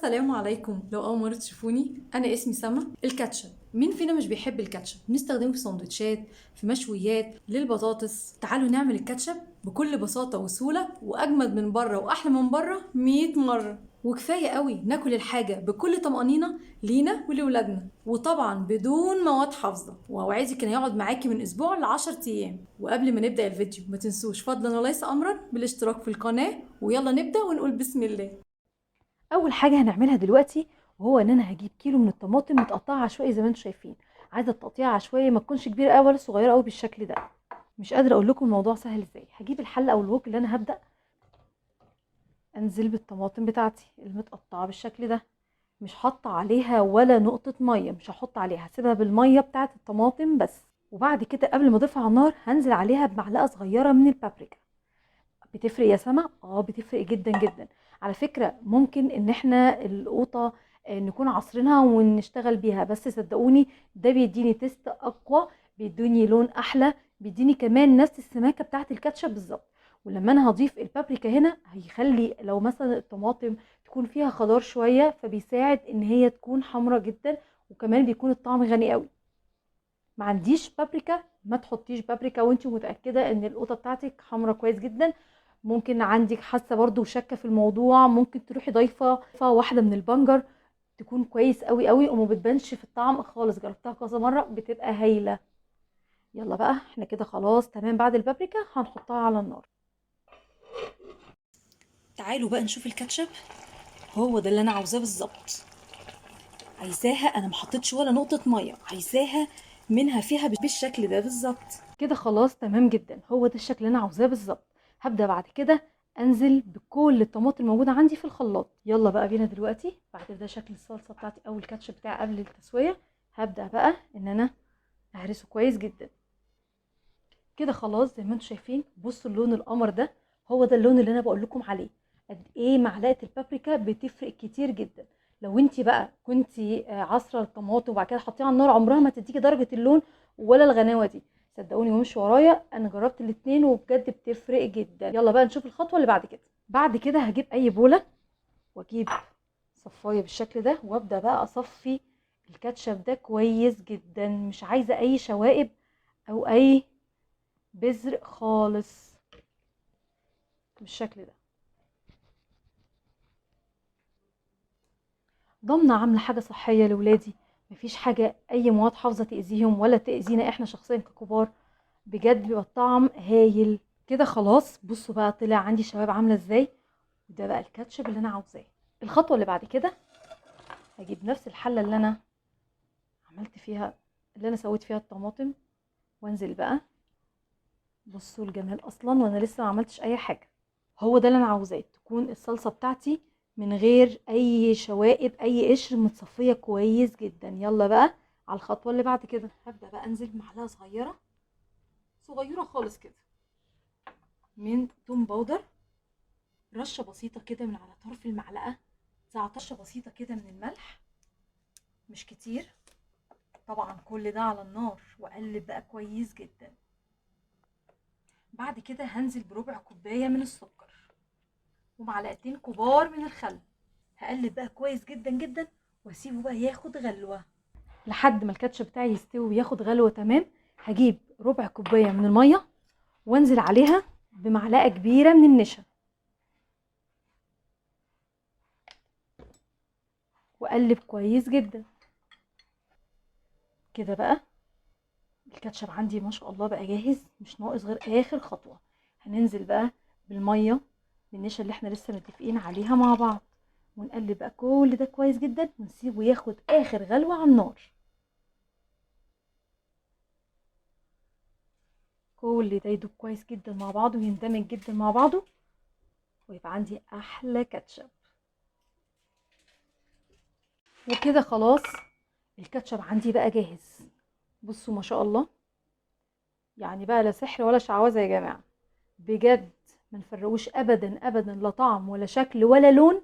السلام عليكم. لو اول مره تشوفوني، انا اسمي سما. الكاتشب، مين فينا مش بيحب الكاتشب؟ بنستخدمه في سندوتشات، في مشويات، للبطاطس. تعالوا نعمل الكاتشب بكل بساطه وسهوله، واجمد من بره واحلى من بره 100 مره. وكفايه قوي ناكل الحاجه بكل طمانينه لينا ولولادنا، وطبعا بدون مواد حافظه. واوعدك ان هيقعد معاكي من اسبوع ل10 ايام. وقبل ما نبدا الفيديو ما تنسوش فضلا وليس امرا بالاشتراك في القناه، ويلا نبدا ونقول بسم الله. اول حاجه هنعملها دلوقتي وهو ان انا هجيب كيلو من الطماطم متقطعه عشوائي زي ما انتم شايفين. عايزه التقطيع عشوائي، ما تكونش كبيره قوي ولا صغيره قوي بالشكل ده. مش قادره اقول لكم الموضوع سهل ازاي. هجيب الحله او الوك اللي انا هبدا انزل بالطماطم بتاعتي المتقطعه بالشكل ده. مش حاطه عليها ولا نقطه ميه، مش هحط عليها، هسيبها بالميه بتاعه الطماطم بس. وبعد كده قبل ما اضيفها على النار هنزل عليها بمعلقه صغيره من البابريكا. بتفرق يا سما؟ بتفرق جدا جدا. على فكرة ممكن ان احنا القوطة نكون عصرينها ونشتغل بيها، بس صدقوني ده بيديني تيست اقوى، بيدوني لون احلى، بيديني كمان نفس السماكة بتاعت الكاتشب بالظبط. ولما انا هضيف البابريكا هنا هيخلي لو مثلا الطماطم تكون فيها خضار شوية، فبيساعد ان هي تكون حمرة جدا، وكمان بيكون الطعم غني قوي. ما عنديش بابريكا، ما تحطيش بابريكا وانت متأكدة ان القوطة بتاعتك حمرة كويس جدا. ممكن عندك حاسة برضو شاكة في الموضوع، ممكن تروحي ضايفة واحدة من البنجر، تكون كويس قوي قوي وما بتبانش في الطعم خالص. جربتها كذا مرة بتبقى هايلة. يلا بقى احنا كده خلاص تمام. بعد البابريكا هنحطها على النار. تعالوا بقى نشوف الكاتشب. هو ده اللي انا عاوزاه بالظبط. عايزاها، انا ما حطيتش ولا نقطه ميه، عايزاها منها فيها بالشكل ده بالظبط. كده خلاص تمام جدا، هو ده الشكل اللي انا عاوزاه بالظبط. هبدأ بعد كده انزل بكل الطماطم الموجودة عندي في الخلاط. يلا بقى بينا دلوقتي بعد ده شكل الصلصة بتاعتي او الكاتشب بتاعي قبل التسوية. هبدأ بقى ان انا اهرسه كويس جدا. كده خلاص زي ما انتم شايفين. بصوا اللون القمر ده، هو ده اللون اللي انا بقول لكم عليه. قد ايه معلقه البابريكا بتفرق كتير جدا. لو انت بقى كنتي عصره الطماطم وبعد كده حطيها على النار، عمرها ما تديكي درجه اللون ولا الغناوه دي. صدقوني ومش ورايا، انا جربت الاتنين وبجد بتفرق جدا. يلا بقى نشوف الخطوه اللي بعد كده. بعد كده هجيب اي بوله واجيب صفايه بالشكل ده، وابدا بقى اصفي الكاتشب ده كويس جدا. مش عايزه اي شوائب او اي بذر خالص بالشكل ده. ضمنة عاملة حاجة صحية لولادي، مفيش حاجة أي مواد حافظة تأذيهم ولا تأذينا إحنا شخصيا ككبار. بجد بيبقى الطعم هايل. كده خلاص بصوا بقى طلع عندي شباب عاملة ازاي. وده بقى الكاتشب اللي أنا عاوزاه. الخطوة اللي بعد كده هجيب نفس الحلة اللي أنا عملت فيها، اللي أنا سويت فيها الطماطم، وانزل بقى. بصوا الجمال أصلا وأنا لسه ما عملتش أي حاجة. هو ده اللي انا عاوزاه، تكون الصلصه بتاعتي من غير اي شوائب اي قشر، متصفيه كويس جدا. يلا بقى على الخطوه اللي بعد كده. هبدا بقى انزل بمعلقه صغيره، صغيره خالص كده، من توم باودر. رشه بسيطه كده من على طرف المعلقه، زعترشه بسيطه كده من الملح، مش كتير. طبعا كل ده على النار واقلب بقى كويس جدا. بعد كده هنزل بربع كوبايه من السكر ومعلقتين كبار من الخل. هقلب بقى كويس جدا جدا واسيبه بقى ياخد غلوه لحد ما الكاتشب بتاعي يستوي وياخد غلوه تمام. هجيب ربع كوبايه من الميه وانزل عليها بمعلقه كبيره من النشا، واقلب كويس جدا. كده بقى الكاتشب عندي ما شاء الله بقى جاهز، مش ناقص غير اخر خطوه. هننزل بقى بالميه بالنشا اللي احنا لسه متفقين عليها مع بعض، ونقلب بقى كل ده كويس جدا ونسيبه ياخد اخر غلوه على النار. كل ده يدوب كويس جدا مع بعضه ويندمج جدا مع بعضه، ويبقى عندي احلى كاتشب. وكده خلاص الكاتشب عندي بقى جاهز. بصوا ما شاء الله، يعني بقى لا سحر ولا شعوذه يا جماعه. بجد ما نفرقوش ابدا ابدا، لا طعم ولا شكل ولا لون،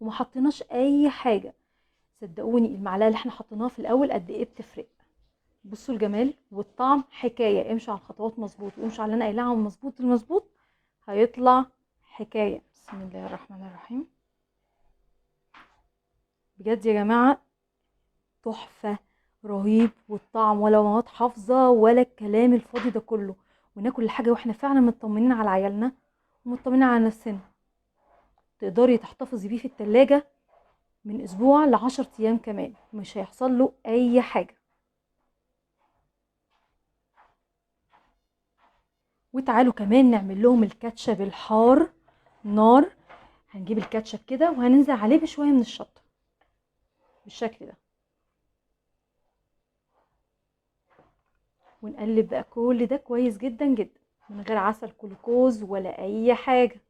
وما حطيناش اي حاجه. صدقوني المعلقه اللي احنا حطيناها في الاول قد ايه بتفرق. بصوا الجمال والطعم حكايه. امشوا على الخطوات مظبوط وامشوا على اللي انا قايلاها مظبوط المظبوط، هيطلع حكايه. بسم الله الرحمن الرحيم. بجد يا جماعة تحفة، رهيب، والطعم ولا مواد حافظة ولا الكلام الفاضي ده كله، وناكل الحاجة واحنا فعلا مطمنين على عيالنا ومطمنين على نفسنا. تقدري تحتفظي بيه في التلاجة من اسبوع ل10 ايام كمان، مش هيحصل له اي حاجة. وتعالوا كمان نعمل لهم الكاتشب الحار نار. هنجيب الكاتشب كده وهننزل عليه بشوية من الشطة بالشكل ده، ونقلب بقى كل ده كويس جدا جدا من غير عسل كلوكوز ولا اي حاجة.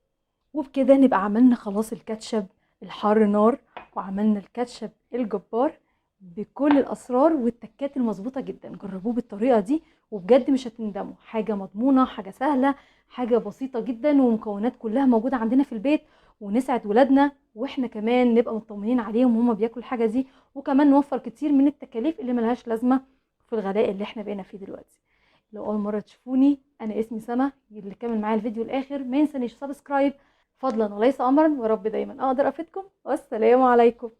وبكده نبقى عملنا خلاص الكاتشب الحار نار، وعملنا الكاتشب الجبار بكل الاسرار والتكات المظبوطه جدا. جربوه بالطريقه دي وبجد مش هتندموا. حاجه مضمونه، حاجه سهله، حاجه بسيطه جدا، ومكونات كلها موجوده عندنا في البيت، ونسعد ولادنا واحنا كمان نبقى مطمنين عليهم وهما بياكلوا الحاجه دي، وكمان نوفر كتير من التكاليف اللي ملهاش لازمه في الغلاء اللي احنا بقينا فيه دلوقتي. لو اول مره تشوفوني، انا اسمي سما. اللي كمل معايا الفيديو الاخر ما ينسانيش سبسكرايب فضلا وليس امرا، ورب دايما اقدر افيدكم، والسلام عليكم.